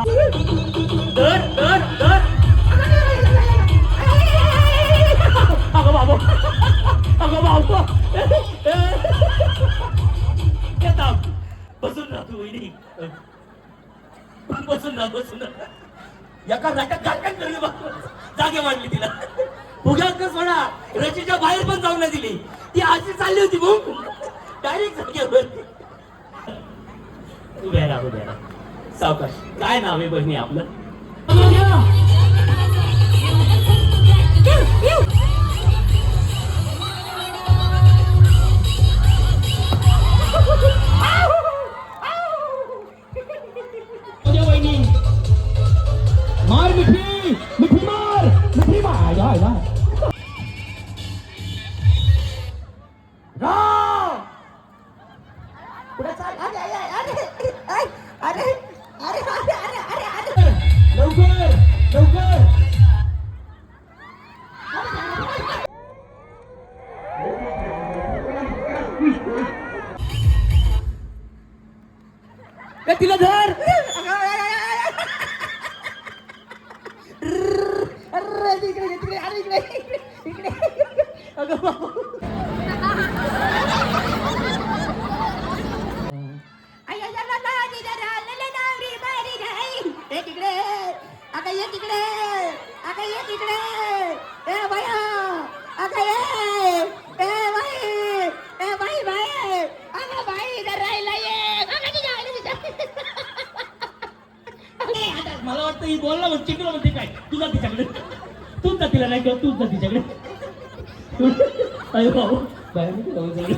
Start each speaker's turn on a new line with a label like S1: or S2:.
S1: दर दर दर अगं बाबू अगं बाबू येता बसून राहतो वहिनी बसून राहा एका जागेत गाठण करली जागे वाढली तिला फुग्यात सोडा रचीच्या बाहेर पण जाऊ नाही दिली ती अशी चालली होती भाऊ डायरेक्ट जागेवर उभ्या राहा सावकाश काय नाव आहे बहिणी आपलं
S2: वहिनी मार मिठी मिठी मार मिठी मार जाय जाय
S3: पुढे चाल अरे
S2: लवकर लवकर
S1: तिला धर
S3: इकडे अगं बाबू तिकडे आता ये तिकडे आता ये तिकडे ए भैया आता ये ए बाई अगं बाई इधर राहिला ये
S1: मला वाटतं ही बोलला म्हणजे चिकलं म्हणते काय तुझा तिच्याकडे तूच जा तिला नाही किंवा तूच जा तिच्याकडे अरे भाऊ बाहेर